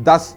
10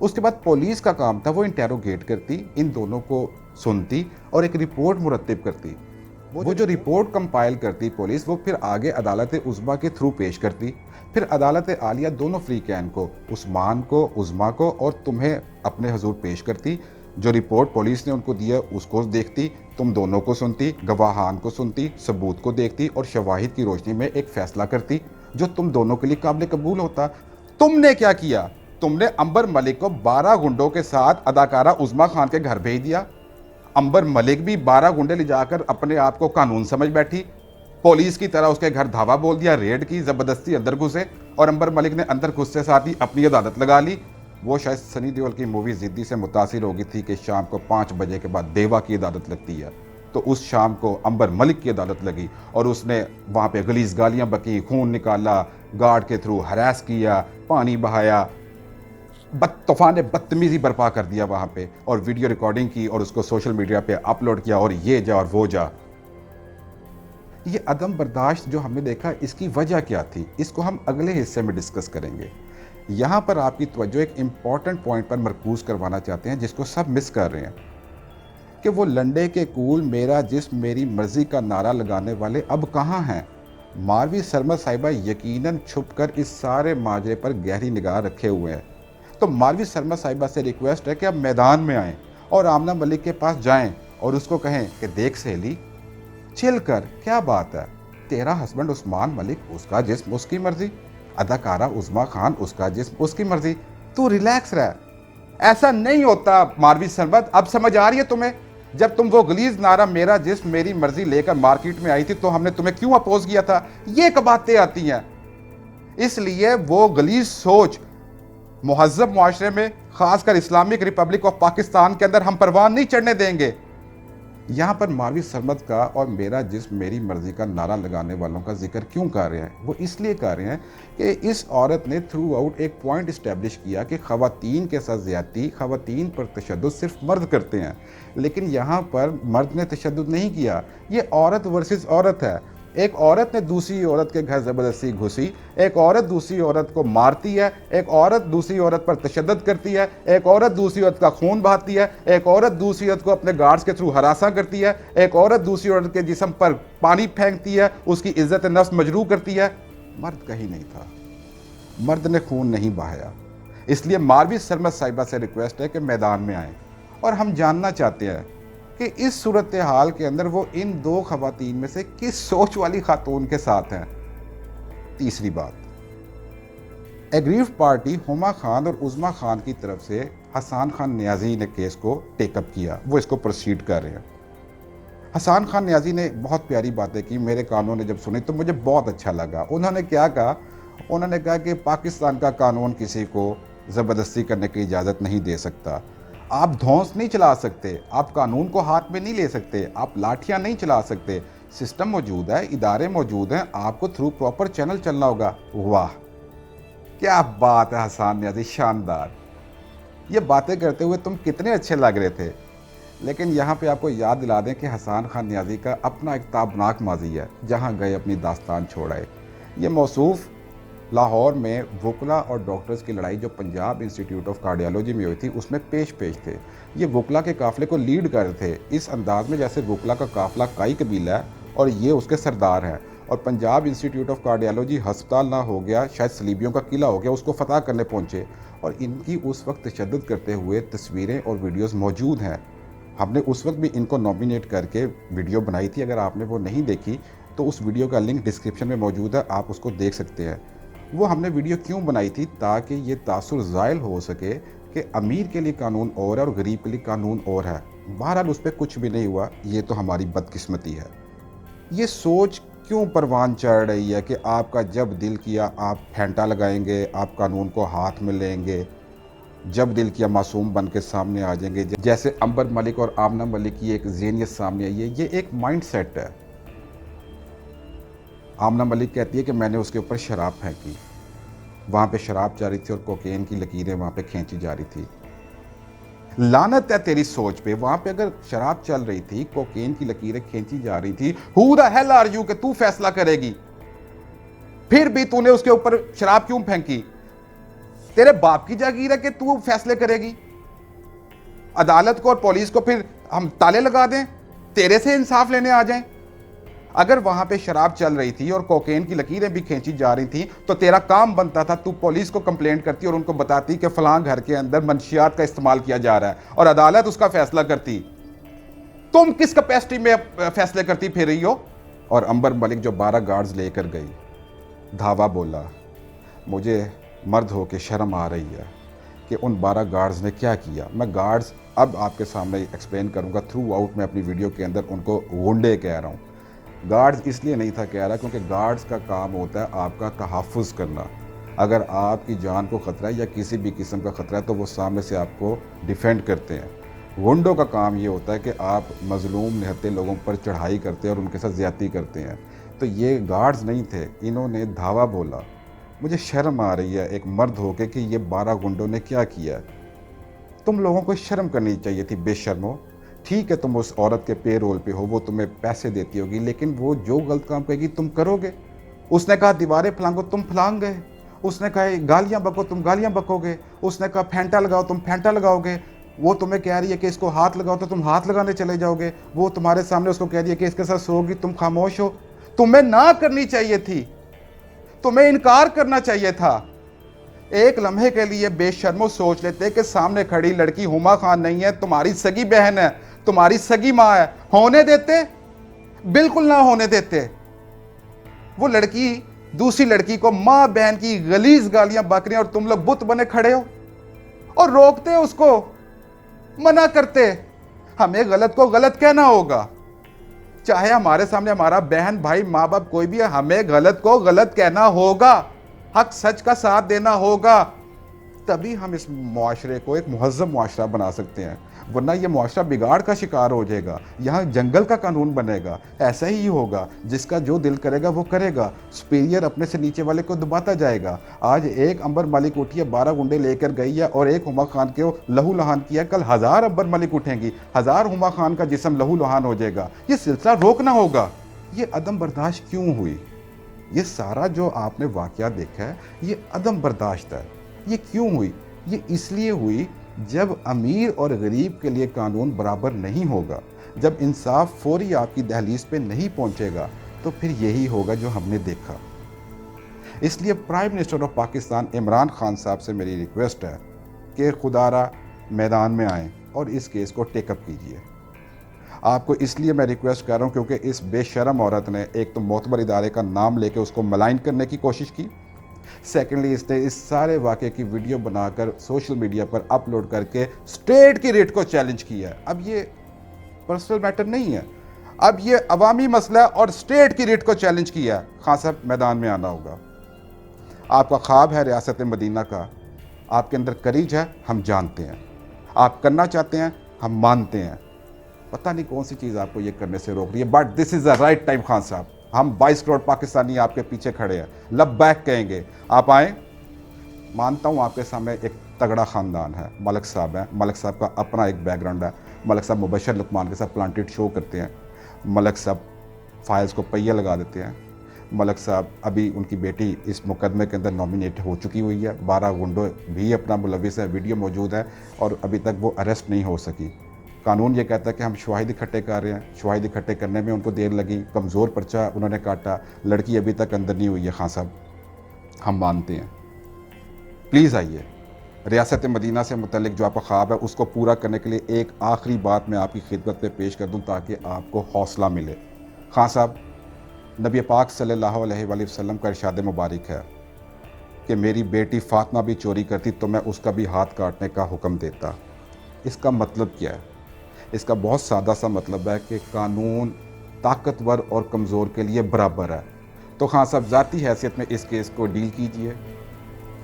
اس کے بعد پولیس کا کام تھا وہ انٹیروگیٹ کرتی، ان دونوں کو سنتی اور ایک رپورٹ مرتب کرتی۔ وہ جو رپورٹ کمپائل کرتی پولیس، وہ پھر آگے عدالت عظمیٰ کے تھرو پیش کرتی، پھر عدالت عالیہ دونوں فریقین کو، عثمان کو، عظمیٰ کو اور تمہیں اپنے حضور پیش کرتی۔ جو رپورٹ پولیس نے ان کو دیا اس کو دیکھتی، تم دونوں کو سنتی، گواہان کو سنتی، ثبوت کو دیکھتی اور شواہد کی روشنی میں ایک فیصلہ کرتی جو تم دونوں کے لیے قابل قبول ہوتا۔ تم نے کیا کیا؟ تم نے عنبر ملک کو 12 گنڈوں کے ساتھ اداکارہ عظمیٰ خان کے گھر بھیج دیا۔ عنبر ملک بھی 12 گنڈے لے جا کر اپنے آپ کو قانون سمجھ بیٹھی، پولیس کی طرح اس کے گھر دھاوا بول دیا، ریڈ کی، زبردستی اندر گھسے اور عنبر ملک نے اندر گھستے ساتھ ہی اپنی عدالت لگا لی۔ وہ شاید سنی دیول کی مووی ضدی سے متاثر ہو گئی تھی کہ شام کو 5 بجے کے بعد دیوا کی عدالت لگتی ہے، تو اس شام کو عنبر ملک کی عدالت لگی اور اس نے وہاں پہ غلیظ گالیاں بکی، خون نکالا، گارڈ کے تھرو ہراس کیا، پانی بہایا، طوفان بدتمیزی برپا کر دیا وہاں پہ، اور ویڈیو ریکارڈنگ کی اور اس کو سوشل میڈیا پہ اپلوڈ کیا، اور یہ جا اور وہ جا۔ یہ عدم برداشت جو ہم نے دیکھا، اس کی وجہ کیا تھی، اس کو ہم اگلے حصے میں ڈسکس کریں گے۔ یہاں پر آپ کی توجہ ایک امپورٹنٹ پوائنٹ پر مرکوز کروانا چاہتے ہیں جس کو سب مس کر رہے ہیں، کہ وہ لنڈے کے کول میرا جسم میری مرضی کا نعرہ لگانے والے اب کہاں ہیں؟ ماروی سرمد صاحبہ یقیناً چھپ کر اس سارے ماجرے پر گہری نگاہ رکھے ہوئے ہیں، تو ماروی سرمد صاحبہ سے ریکویسٹ ہے کہ اب میدان میں آئیں اور آمنہ ملک کے پاس جائیں اور اس کو کہیں کہ دیکھ سہیلی، چل کر، کیا بات ہے، تیرا ہسبینڈ عثمان ملک، اس کا جسم اس کی مرضی، اداکارہ عظمیٰ خان، اس کا جسم اس کی مرضی، تو ریلیکس رہ۔ ایسا نہیں ہوتا ماروی سرمد، اب سمجھ آ رہی ہے تمہیں؟ جب تم وہ غلیظ نعرہ میرا جسم میری مرضی لے کر مارکیٹ میں آئی تھی تو ہم نے تمہیں کیوں اپوز کیا تھا؟ یہ باتیں آتی ہیں۔ اس لیے وہ غلیظ سوچ مہذب معاشرے میں، خاص کر اسلامک ریپبلک آف پاکستان کے اندر، ہم پروان نہیں چڑھنے دیں گے۔ یہاں پر ماروی سرمد کا اور میرا جسم میری مرضی کا نعرہ لگانے والوں کا ذکر کیوں کر رہے ہیں؟ وہ اس لیے کر رہے ہیں کہ اس عورت نے تھرو آؤٹ ایک پوائنٹ اسٹیبلش کیا کہ خواتین کے ساتھ زیادتی، خواتین پر تشدد صرف مرد کرتے ہیں، لیکن یہاں پر مرد نے تشدد نہیں کیا، یہ عورت ورسز عورت ہے۔ ایک عورت نے دوسری عورت کے گھر زبردستی گھسی، ایک عورت دوسری عورت کو مارتی ہے، ایک عورت دوسری عورت پر تشدد کرتی ہے، ایک عورت دوسری عورت کا خون بہاتی ہے، ایک عورت دوسری عورت کو اپنے گارڈز کے تھرو ہراساں کرتی ہے، ایک عورت دوسری عورت کے جسم پر پانی پھینکتی ہے، اس کی عزت نفس مجروح کرتی ہے۔ مرد کہیں نہیں تھا، مرد نے خون نہیں بہایا۔ اس لیے ماروی سرمد صاحبہ سے ریکویسٹ ہے کہ میدان میں آئیں، اور ہم جاننا چاہتے ہیں کہ اس صورتحال کے اندر وہ ان 2 خواتین میں سے کس سوچ والی خاتون کے ساتھ ہیں۔ تیسری بات، ایگریوڈ پارٹی ہما خان اور عظمیٰ خان کی طرف سے حسان خان نیازی نے کیس کو ٹیک اپ کیا، وہ اس کو پروسیڈ کر رہے ہیں۔ حسان خان نیازی نے بہت پیاری باتیں کی، میرے کانوں نے جب سنی تو مجھے بہت اچھا لگا۔ انہوں نے کیا کہا؟ انہوں نے کہا کہ پاکستان کا قانون کسی کو زبردستی کرنے کی اجازت نہیں دے سکتا، آپ دھونس نہیں چلا سکتے، آپ قانون کو ہاتھ میں نہیں لے سکتے، آپ لاٹھیاں نہیں چلا سکتے، سسٹم موجود ہے، ادارے موجود ہیں، آپ کو تھرو پراپر چینل چلنا ہوگا۔ واہ کیا بات ہے حسان نیازی، شاندار! یہ باتیں کرتے ہوئے تم کتنے اچھے لگ رہے تھے۔ لیکن یہاں پہ آپ کو یاد دلا دیں کہ حسان خان نیازی کا اپنا ایک تابناک ماضی ہے، جہاں گئے اپنی داستان چھوڑائے۔ یہ موصوف لاہور میں وکلا اور ڈاکٹرز کی لڑائی جو پنجاب انسٹیٹیوٹ آف کارڈیالوجی میں ہوئی تھی، اس میں پیش تھے۔ یہ وکلا کے قافلے کو لیڈ کر رہے تھے اس انداز میں جیسے وکلا کا قافلہ کائی قبیلہ ہے اور یہ اس کے سردار ہیں، اور پنجاب انسٹیٹیوٹ آف کارڈیالوجی ہسپتال نہ ہو گیا، شاید صلیبیوں کا قلعہ ہو گیا، اس کو فتح کرنے پہنچے، اور ان کی اس وقت تشدد کرتے ہوئے تصویریں اور ویڈیوز موجود ہیں۔ ہم نے اس وقت بھی ان کو نومینیٹ کر کے ویڈیو بنائی تھی، اگر آپ نے وہ نہیں دیکھی تو اس ویڈیو کا لنک ڈسکرپشن میں موجود ہے، آپ اس کو دیکھ سکتے ہیں۔ وہ ہم نے ویڈیو کیوں بنائی تھی؟ تاکہ یہ تاثر زائل ہو سکے کہ امیر کے لیے قانون اور ہے اور غریب کے لیے قانون اور ہے۔ بہرحال اس پہ کچھ بھی نہیں ہوا، یہ تو ہماری بدقسمتی ہے۔ یہ سوچ کیوں پروان چڑھ رہی ہے کہ آپ کا جب دل کیا آپ پھینٹا لگائیں گے، آپ قانون کو ہاتھ میں لیں گے، جب دل کیا معصوم بن کے سامنے آ جائیں گے، جیسے عنبر ملک اور آمنہ ملک کی ایک ذہنیت سامنے آئی ہے۔ یہ ایک مائنڈ سیٹ ہے۔ آمنہ ملک کہتی ہے کہ میں نے اس کے اوپر شراب پھینکی، وہاں پہ شراب جاری تھی اور کوکین کی لکیریں وہاں پہ کھینچی جا رہی تھی۔ لعنت ہے تیری سوچ پہ، وہاں پہ اگر شراب چل رہی تھی، کوکین کی لکیریں کھینچی جا رہی تھی، who the hell are you کہ تو فیصلہ کرے گی؟ پھر بھی تو نے اس کے اوپر شراب کیوں پھینکی؟ تیرے باپ کی جاگیر ہے کہ تو فیصلے کرے گی؟ عدالت کو اور پولیس کو پھر ہم تالے لگا دیں، تیرے سے انصاف لینے آ جائیں؟ اگر وہاں پہ شراب چل رہی تھی اور کوکین کی لکیریں بھی کھینچی جا رہی تھیں تو تیرا کام بنتا تھا تو پولیس کو کمپلینٹ کرتی اور ان کو بتاتی کہ فلاں گھر کے اندر منشیات کا استعمال کیا جا رہا ہے اور عدالت اس کا فیصلہ کرتی۔ تم کس کیپیسٹی میں فیصلے کرتی پھر رہی ہو؟ اور امبر ملک جو 12 گارڈز لے کر گئی، دھاوا بولا، مجھے مرد ہو کے شرم آ رہی ہے کہ ان 12 گارڈز نے کیا کیا۔ میں گارڈز اب آپ کے سامنے ایکسپلین کروں گا، تھرو آؤٹ میں اپنی ویڈیو کے اندر ان کو غنڈے کہہ رہا ہوں۔ گارڈز اس لیے نہیں تھا کہہ رہا کیونکہ گارڈز کا کام ہوتا ہے آپ کا تحفظ کرنا۔ اگر آپ کی جان کو خطرہ ہے یا کسی بھی قسم کا خطرہ ہے تو وہ سامنے سے آپ کو ڈیفینڈ کرتے ہیں۔ غنڈوں کا کام یہ ہوتا ہے کہ آپ مظلوم نہتے لوگوں پر چڑھائی کرتے ہیں اور ان کے ساتھ زیادتی کرتے ہیں۔ تو یہ گارڈز نہیں تھے، انہوں نے دھاوا بولا۔ مجھے شرم آ رہی ہے ایک مرد ہو کے کہ یہ 12 گنڈوں نے کیا کیا۔ تم لوگوں کو شرم کرنی چاہیے تھی، بے شرمو۔ ٹھیک ہے تم اس عورت کے پے رول پہ ہو، وہ تمہیں پیسے دیتی ہوگی، لیکن وہ جو غلط کام کرے گی تم کرو گے۔ اس نے کہا دیواریں پھلانگو، تم پھلانگ گئے۔ اس نے کہا گالیاں بکو، تم گالیاں بکو گے۔ اس نے کہا پھینٹا لگاؤ، تم پھینٹا لگاؤ گے۔ وہ تمہیں کہہ رہی ہے کہ اس کو ہاتھ لگاؤ تو تم ہاتھ لگانے چلے جاؤ گے۔ وہ تمہارے سامنے اس کو کہہ رہی ہے کہ اس کے ساتھ سو گی، تم خاموش ہو۔ تمہیں نہ کرنی چاہیے تھی، تمہیں انکار کرنا چاہیے تھا۔ ایک لمحے کے لیے بے شرمو سوچ لیتے کہ سامنے کھڑی لڑکی ہما خان نہیں ہے، تمہاری سگی بہن ہے، تمہاری سگی ماں ہے۔ ہونے دیتے؟ بالکل نہ ہونے دیتے۔ وہ لڑکی دوسری لڑکی کو ماں بہن کی غلیظ گالیاں بک رہی ہیں اور تم لوگ بت بنے کھڑے ہو اور روکتے اس کو، منع کرتے۔ ہمیں غلط کو غلط کہنا ہوگا، چاہے ہمارے سامنے ہمارا بہن بھائی ماں باپ کوئی بھی ہے، ہمیں غلط کو غلط کہنا ہوگا، حق سچ کا ساتھ دینا ہوگا، تبھی ہم اس معاشرے کو ایک مہذب معاشرہ بنا سکتے ہیں۔ ورنہ یہ معاشرہ بگاڑ کا شکار ہو جائے گا، یہاں جنگل کا قانون بنے گا۔ ایسا ہی ہوگا، جس کا جو دل کرے گا وہ کرے گا، سپیریئر اپنے سے نیچے والے کو دباتا جائے گا۔ آج ایک امبر ملک اٹھی ہے، 12 گنڈے لے کر گئی ہے اور ایک ہما خان کے لہو لہان کیا، کل 1000 امبر ملک اٹھیں گی، 1000 ہما خان کا جسم لہو لہان ہو جائے گا۔ یہ سلسلہ روکنا ہوگا۔ یہ عدم برداشت کیوں ہوئی؟ یہ سارا جو آپ نے واقعہ دیکھا ہے یہ عدم برداشت ہے۔ یہ کیوں ہوئی؟ یہ اس لیے ہوئی جب امیر اور غریب کے لیے قانون برابر نہیں ہوگا، جب انصاف فوری آپ کی دہلیز پہ نہیں پہنچے گا، تو پھر یہی ہوگا جو ہم نے دیکھا۔ اس لیے prime minister of Pakistan Imran Khan صاحب سے میری ریکویسٹ ہے کہ خدا را میدان میں آئیں اور اس کیس کو ٹیک اپ کیجیے۔ آپ کو اس لیے میں ریکویسٹ کر رہا ہوں کیونکہ اس بے شرم عورت نے ایک تو معتبر ادارے کا نام لے کے اس کو ملائن کرنے کی کوشش کی، سیکنڈلی اس نے اس سارے واقعے کی ویڈیو بنا کر سوشل میڈیا پر اپلوڈ کر کے اسٹیٹ کی ریٹ کو چیلنج کیا ہے۔ اب یہ پرسنل میٹر نہیں ہے، اب یہ عوامی مسئلہ ہے اور اسٹیٹ کی ریٹ کو چیلنج کیا ہے۔ خان صاحب میدان میں آنا ہوگا۔ آپ کا خواب ہے ریاست مدینہ کا، آپ کے اندر کریج ہے، ہم جانتے ہیں، آپ کرنا چاہتے ہیں، ہم مانتے ہیں۔ پتہ نہیں کون سی چیز آپ کو یہ کرنے سے روک رہی ہے، but this is the right time Khan صاحب۔ ہم 22 کروڑ پاکستانی آپ کے پیچھے کھڑے ہیں، لبیک کہیں گے۔ آپ آئیں، مانتا ہوں آپ کے سامنے ایک تگڑا خاندان ہے، ملک صاحب ہیں، ملک صاحب کا اپنا ایک بیک گراؤنڈ ہے، ملک صاحب مبشر لقمان کے ساتھ پلانٹیڈ شو کرتے ہیں، ملک صاحب فائلز کو پہیہ لگا دیتے ہیں، ملک صاحب ابھی ان کی بیٹی اس مقدمے کے اندر نامینیٹ ہو چکی ہوئی ہے، 12 گنڈوں بھی اپنا ملوث ہے، ویڈیو موجود ہے اور ابھی تک وہ اریسٹ نہیں ہو سکی۔ قانون یہ کہتا ہے کہ ہم شواہد اکٹھے کر رہے ہیں، شواہد اکٹھے کرنے میں ان کو دیر لگی، کمزور پرچہ انہوں نے کاٹا، لڑکی ابھی تک اندر نہیں ہوئی ہے۔ خان صاحب ہم مانتے ہیں، پلیز آئیے۔ ریاست مدینہ سے متعلق جو آپ کا خواب ہے اس کو پورا کرنے کے لیے ایک آخری بات میں آپ کی خدمت میں پیش کر دوں تاکہ آپ کو حوصلہ ملے۔ خان صاحب، نبی پاک صلی اللہ علیہ وآلہ وسلم کا ارشاد مبارک ہے کہ میری بیٹی فاطمہ بھی چوری کرتی تو میں اس کا بھی ہاتھ کاٹنے کا حکم دیتا۔ اس کا مطلب کیا ہے؟ اس کا بہت سادہ سا مطلب ہے کہ قانون طاقتور اور کمزور کے لیے برابر ہے۔ تو خان صاحب ذاتی حیثیت میں اس کیس کو ڈیل کیجئے۔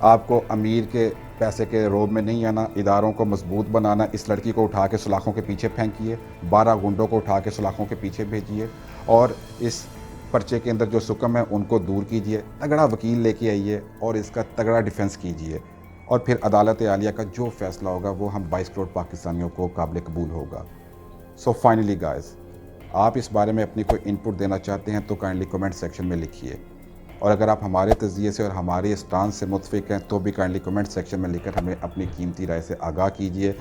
آپ کو امیر کے پیسے کے روب میں نہیں آنا، اداروں کو مضبوط بنانا۔ اس لڑکی کو اٹھا کے سلاخوں کے پیچھے پھینکیے، 12 گنڈوں کو اٹھا کے سلاخوں کے پیچھے بھیجیے اور اس پرچے کے اندر جو سکم ہے ان کو دور کیجیے، تگڑا وکیل لے کے آئیے اور اس کا تگڑا ڈیفنس کیجیے، اور پھر عدالت عالیہ کا جو فیصلہ ہوگا وہ ہم 22 کروڑ پاکستانیوں کو قابل قبول ہوگا۔ سو فائنلی گائز، آپ اس بارے میں اپنی کوئی انپٹ دینا چاہتے ہیں تو کائنڈلی کمنٹ سیکشن میں لکھیے، اور اگر آپ ہمارے تجزیے سے اور ہمارے اسٹانس سے متفق ہیں تو بھی کائنڈلی کمنٹ سیکشن میں لکھ کر ہمیں اپنی قیمتی رائے سے آگاہ کیجیے.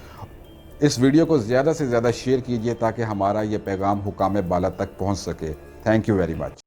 اس ویڈیو کو زیادہ سے زیادہ شیئر کیجیے تاکہ ہمارا یہ پیغام حکام بالا تک پہنچ سکے. Thank you very much.